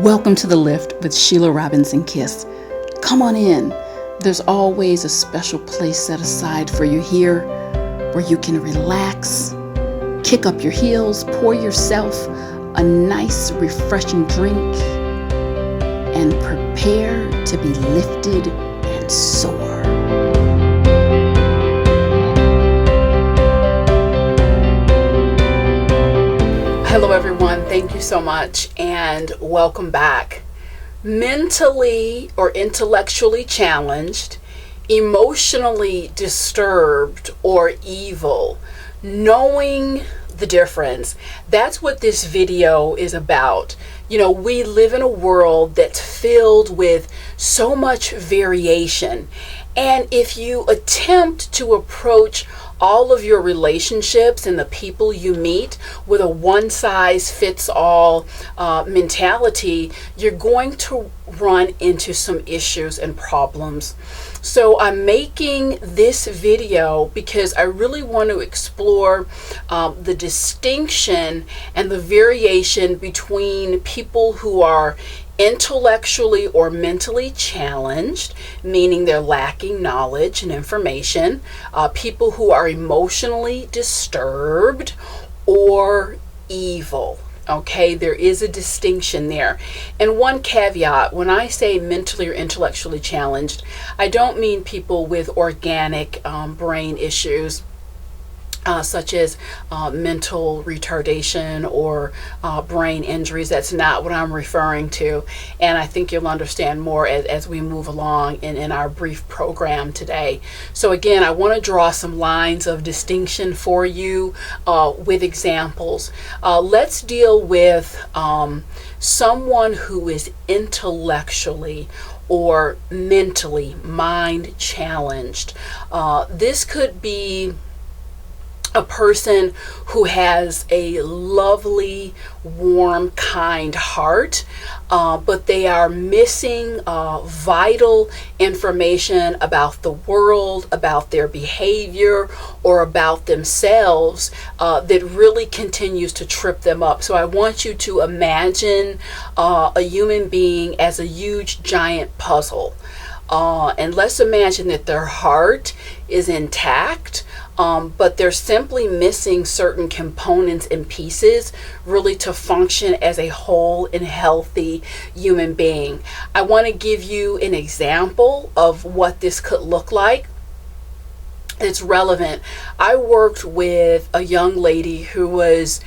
Welcome to The Lift with Sheila Robinson Kiss. Come on in. There's always a special place set aside for you here where you can relax, kick up your heels, pour yourself a nice, refreshing drink, and prepare to be lifted and soar. Hello everyone, thank you so much and welcome back. Mentally or intellectually challenged, emotionally disturbed or evil, knowing the difference. That's what this video is about. You know, we live in a world that's filled with so much variation. And if you attempt to approach all of your relationships and the people you meet with a one-size-fits-all mentality, you're going to run into some issues and problems. So I'm making this video because I really want to explore the distinction and the variation between people who are intellectually or mentally challenged, meaning they're lacking knowledge and information, people who are emotionally disturbed, or evil. Okay, there is a distinction there. And one caveat, when I say mentally or intellectually challenged, I don't mean people with organic brain issues, such as mental retardation or brain injuries. That's not what I'm referring to. And I think you'll understand more as we move along in our brief program today. So again, I want to draw some lines of distinction for you with examples. Let's deal with someone who is intellectually or mentally mind challenged. This could be a person who has a lovely, warm, kind heart, but they are missing vital information about the world, about their behavior, or about themselves that really continues to trip them up. So I want you to imagine a human being as a huge, giant puzzle. And let's imagine that their heart is intact, but they're simply missing certain components and pieces really to function as a whole and healthy human being. I want to give you an example of what this could look like. It's relevant. I worked with a young lady who was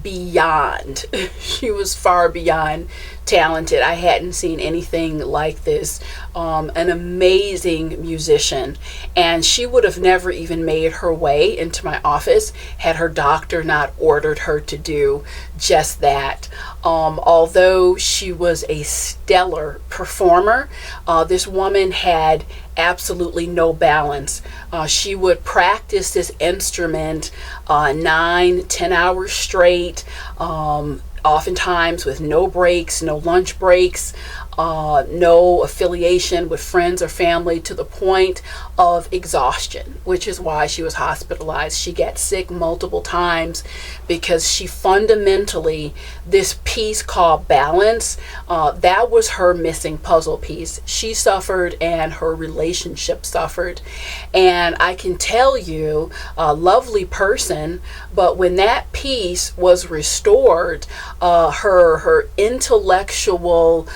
beyond, she was far beyond talented. I hadn't seen anything like this. An amazing musician, and she would have never even made her way into my office had her doctor not ordered her to do just that. Although she was a stellar performer, this woman had absolutely no balance. She would practice this instrument 9-10 hours straight, oftentimes with no breaks, no lunch breaks, no affiliation with friends or family, to the point of exhaustion, which is why she was hospitalized. She got sick multiple times because she fundamentally, this piece called balance, that was her missing puzzle piece. She suffered and her relationship suffered. And I can tell you, a lovely person, but when that piece was restored, her intellectual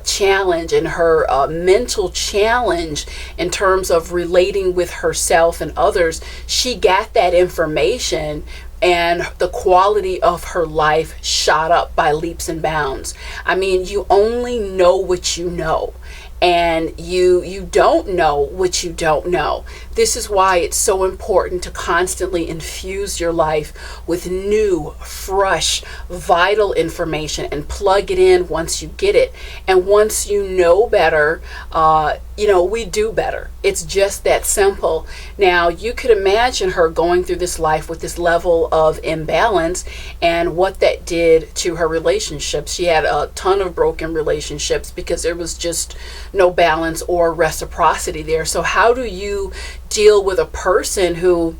challenge and her mental challenge in terms of relating with herself and others, she got that information, and the quality of her life shot up by leaps and bounds. I mean, you only know what you know, and you don't know what you don't know. This is why it's so important to constantly infuse your life with new, fresh, vital information and plug it in once you get it. And once you know better, we do better. It's just that simple. Now, you could imagine her going through this life with this level of imbalance and what that did to her relationships. She had a ton of broken relationships because there was just no balance or reciprocity there. So how do you deal with a person who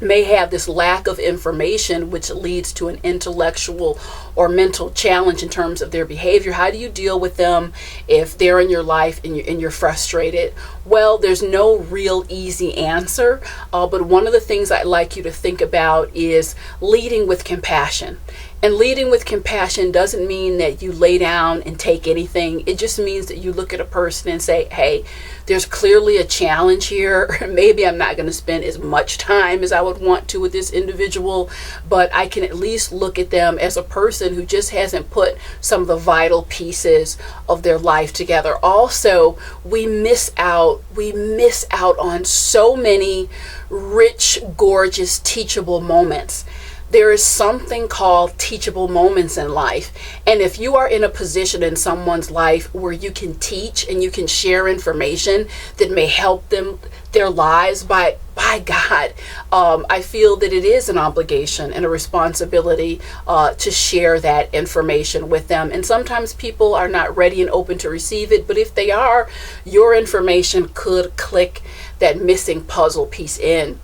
may have this lack of information, which leads to an intellectual or mental challenge in terms of their behavior. How do you deal with them if they're in your life and you're frustrated? Well, there's no real easy answer, but one of the things I'd like you to think about is leading with compassion. And leading with compassion doesn't mean that you lay down and take anything. It just means that you look at a person and say, hey, there's clearly a challenge here. Maybe I'm not going to spend as much time as I would want to with this individual, but I can at least look at them as a person who just hasn't put some of the vital pieces of their life together. Also, we miss out on so many rich, gorgeous, teachable moments. There is something called teachable moments in life. And if you are in a position in someone's life where you can teach and you can share information that may help them, their lives, by God, I feel that it is an obligation and a responsibility to share that information with them. And sometimes people are not ready and open to receive it, but if they are, your information could click that missing puzzle piece in.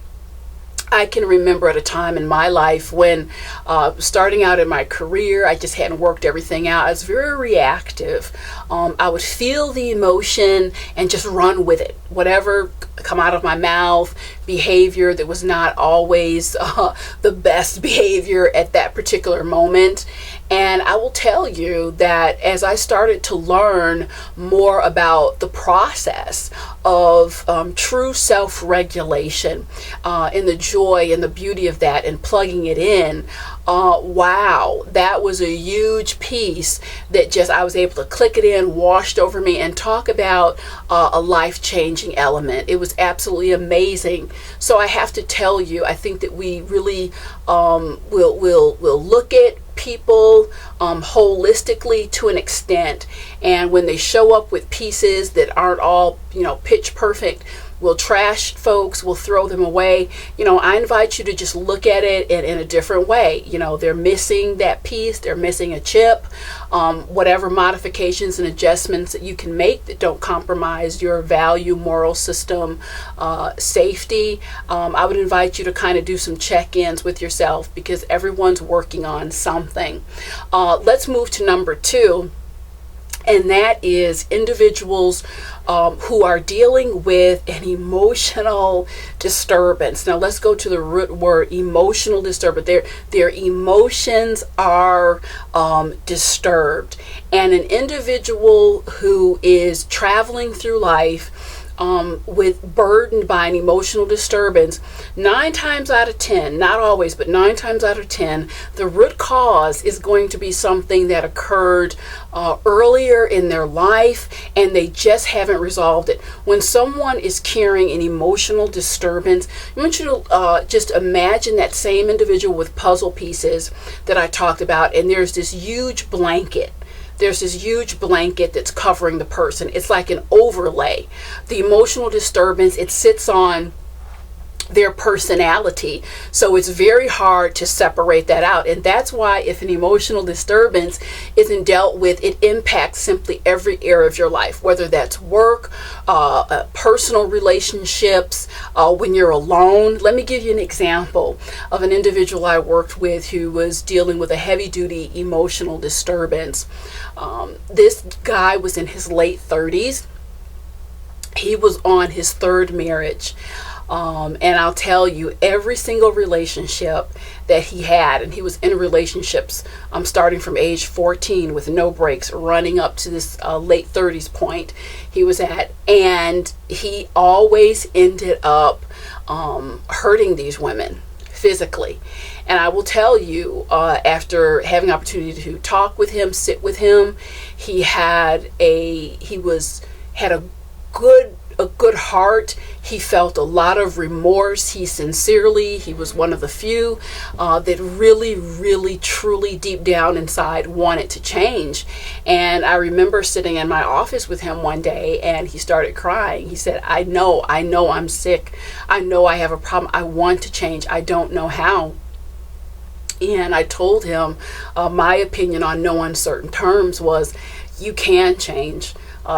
I can remember at a time in my life when starting out in my career, I just hadn't worked everything out. I was very reactive. I would feel the emotion and just run with it. Whatever come out of my mouth, behavior that was not always the best behavior at that particular moment. And I will tell you that as I started to learn more about the process of true self-regulation and the joy and the beauty of that and plugging it in, wow, that was a huge piece that just I was able to click it in, washed over me, and talk about a life-changing element. It was absolutely amazing. So I have to tell you, I think that we really will look at people holistically to an extent, and when they show up with pieces that aren't all pitch perfect, we'll trash folks, we'll throw them away. I invite you to just look at it in a different way. They're missing that piece, they're missing a chip. Whatever modifications and adjustments that you can make that don't compromise your value, moral system, safety, I would invite you to kind of do some check-ins with yourself, because everyone's working on something. Let's move to number 2. And that is individuals who are dealing with an emotional disturbance. Now let's go to the root word, emotional disturbance. Their emotions are disturbed. And an individual who is traveling through life burdened by an emotional disturbance, 9 times out of 10, not always, but 9 times out of 10, the root cause is going to be something that occurred earlier in their life, and they just haven't resolved it. When someone is carrying an emotional disturbance, I want you to just imagine that same individual with puzzle pieces that I talked about, and there's this huge blanket. There's this huge blanket that's covering the person. It's like an overlay. The emotional disturbance, it sits on their personality. So it's very hard to separate that out. And that's why if an emotional disturbance isn't dealt with, it impacts simply every area of your life, whether that's work, personal relationships, when you're alone. Let me give you an example of an individual I worked with who was dealing with a heavy-duty emotional disturbance. This guy was in his late 30s. He was on his 3rd marriage. And I'll tell you, every single relationship that he had, and he was in relationships starting from age 14 with no breaks, running up to this late 30s point he was at, and he always ended up hurting these women physically. And I will tell you, after having opportunity to talk with him, sit with him, he had a good heart. He felt a lot of remorse. He was one of the few that really, really, truly deep down inside wanted to change. And I remember sitting in my office with him one day, and he started crying. He said, I know I'm sick. I know I have a problem. I want to change. I don't know how. And I told him my opinion on no uncertain terms was, you can change.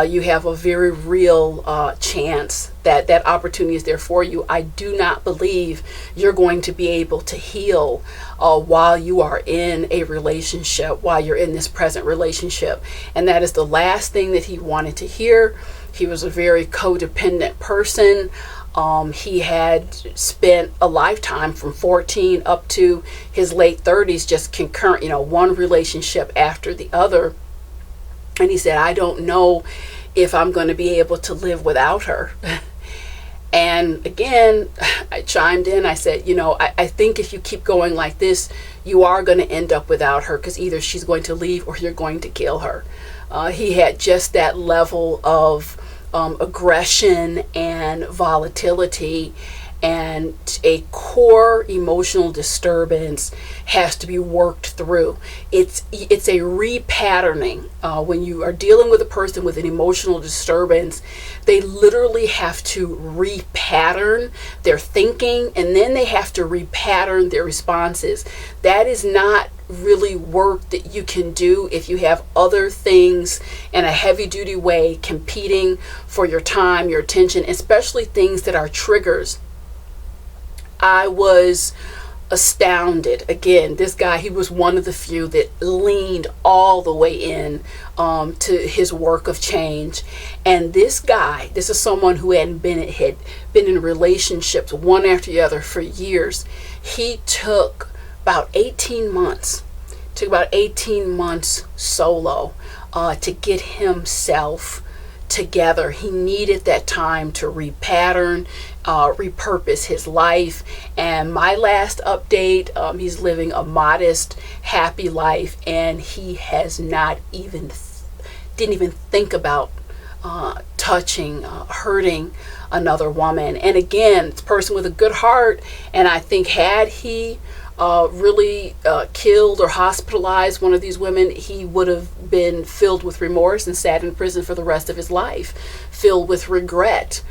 you have a very real chance that that opportunity is there for you. I do not believe you're going to be able to heal while you are in a relationship, while you're in this present relationship. And that is the last thing that he wanted to hear. He was a very codependent person. He had spent a lifetime from 14 up to his late 30s, just concurrent, one relationship after the other. And he said, I don't know if I'm going to be able to live without her. And again, I chimed in. I said, I think if you keep going like this, you are going to end up without her, because either she's going to leave or you're going to kill her. He had just that level of aggression and volatility, and a core emotional disturbance has to be worked through. It's a repatterning. When you are dealing with a person with an emotional disturbance, they literally have to repattern their thinking, and then they have to repattern their responses. That is not really work that you can do if you have other things in a heavy duty way competing for your time, your attention, especially things that are triggers. I was astounded. Again, this guy, he was one of the few that leaned all the way in to his work of change. And this guy, this is someone who had been in relationships one after the other for years. He took about 18 months solo to get himself together. He needed that time to repattern, repurpose his life. And my last update, he's living a modest, happy life, and he has not even didn't even think about touching, hurting another woman. And again, it's a person with a good heart, and I think had he really killed or hospitalized one of these women, he would have been filled with remorse and sat in prison for the rest of his life, filled with regret.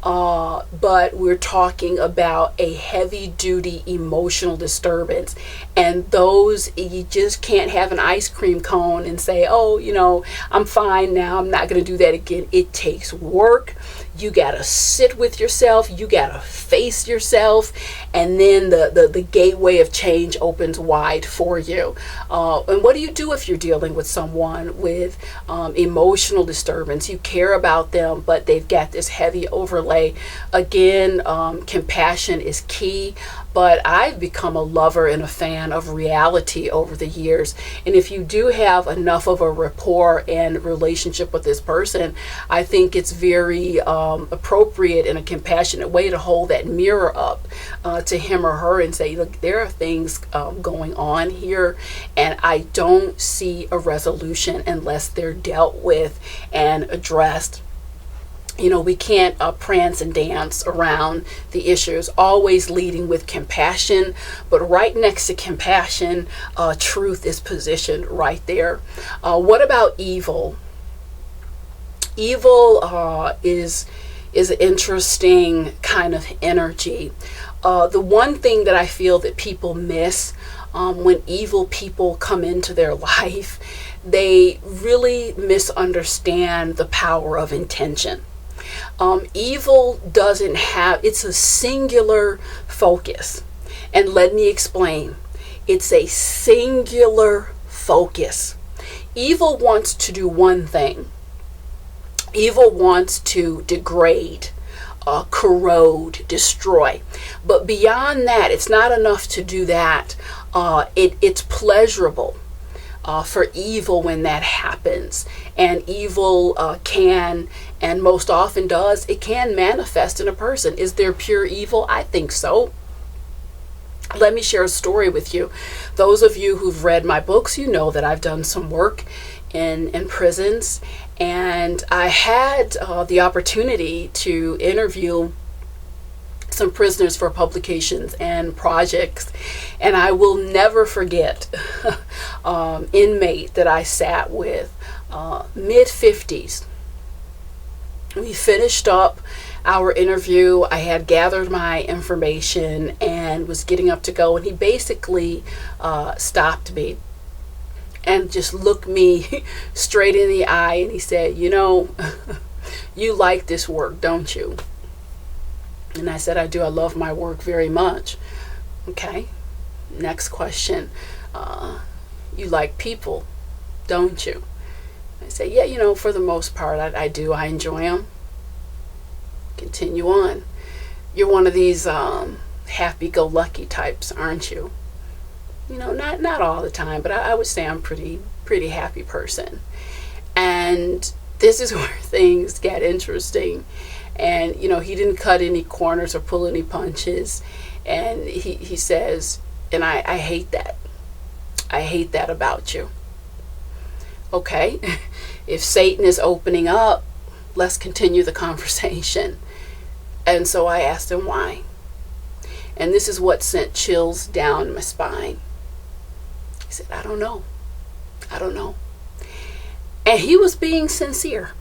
But we're talking about a heavy duty emotional disturbance, and those, you just can't have an ice cream cone and say, oh, I'm fine now, I'm not going to do that again. It takes work. You got to sit with yourself, you got to face yourself, and then the gateway of change opens wide for you. And what do you do if you're dealing with someone with emotional disturbance? You care about them, but they've got this heavy overlay. Again, compassion is key, but I've become a lover and a fan of reality over the years. And if you do have enough of a rapport and relationship with this person, I think it's very appropriate in a compassionate way to hold that mirror up to him or her and say, look, there are things going on here, and I don't see a resolution unless they're dealt with and addressed. We can't prance and dance around the issues, always leading with compassion, but right next to compassion, truth is positioned right there. What about evil? Evil is an interesting kind of energy. The one thing that I feel that people miss when evil people come into their life, they really misunderstand the power of intention. Evil doesn't have, it's a singular focus. And let me explain. It's a singular focus. Evil wants to do one thing. Evil wants to degrade, corrode, destroy. But beyond that, it's not enough to do that. It's pleasurable for evil when that happens. And evil can, and most often does, it can manifest in a person. Is there pure evil? I think so. Let me share a story with you. Those of you who've read my books, you know that I've done some work in prisons, and I had the opportunity to interview some prisoners for publications and projects, and I will never forget inmate that I sat with, mid-50s. We finished up our interview. I had gathered my information and was getting up to go, and he basically stopped me and just looked me straight in the eye, and he said, you know, you like this work, don't you? And I said, I do. I love my work very much. Okay. Next question. You like people, don't you? I say, yeah, you know, for the most part, I do. I enjoy them. Continue on. You're one of these happy-go-lucky types, aren't you? You know, not all the time, but I would say I'm pretty happy person. And this is where things get interesting. And, you know, he didn't cut any corners or pull any punches. And he says, and I hate that. I hate that about you. Okay, if Satan is opening up, let's continue the conversation. And so I asked him why. And this is what sent chills down my spine. He said, I don't know. I don't know. And he was being sincere.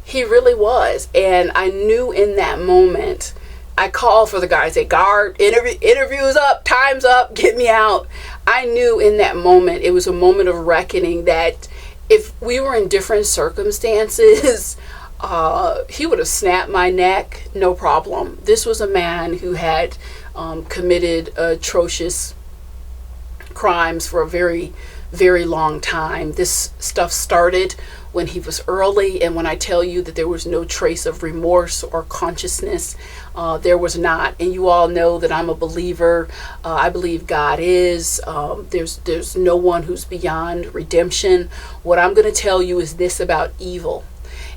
He really was. And I knew in that moment, I called for the guy. I said, guard, interview's up, time's up, get me out. I knew in that moment, it was a moment of reckoning that if we were in different circumstances, he would have snapped my neck, no problem. This was a man who had committed atrocious crimes for a very, very long time. This stuff started when he was early, and when I tell you that there was no trace of remorse or consciousness, there was not. And you all know that I'm a believer. I believe God is. There's no one who's beyond redemption. What I'm going to tell you is this about evil.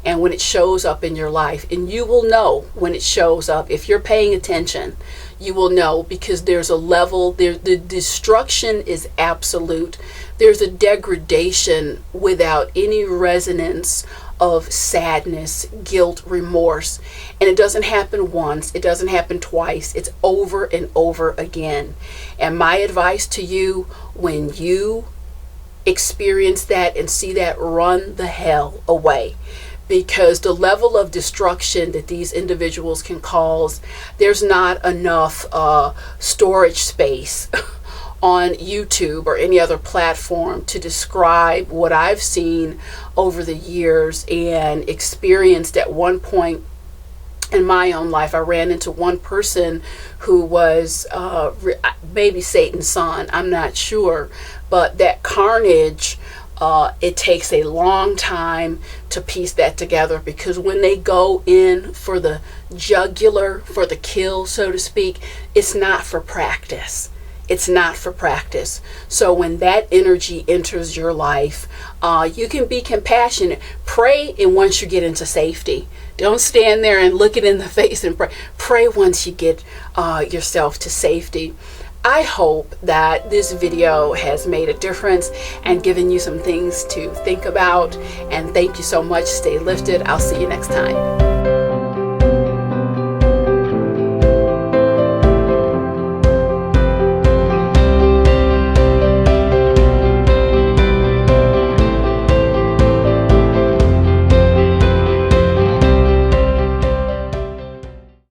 And when it shows up in your life, and you will know when it shows up, if you're paying attention, you will know, because there's a level, the destruction is absolute. There's a degradation without any resonance of sadness, guilt, remorse. And it doesn't happen once, it doesn't happen twice, it's over and over again. And my advice to you, when you experience that and see that, run the hell away. Because the level of destruction that these individuals can cause, there's not enough storage space on YouTube or any other platform to describe what I've seen over the years and experienced at one point in my own life. I ran into one person who was maybe Satan's son, I'm not sure, but that carnage, it takes a long time to piece that together, because when they go in for the jugular, for the kill, so to speak, it's not for practice. It's not for practice. So when that energy enters your life, you can be compassionate. Pray, and once you get into safety, don't stand there and look it in the face and pray. Pray once you get yourself to safety. I hope that this video has made a difference and given you some things to think about. And thank you so much. Stay lifted. I'll see you next time.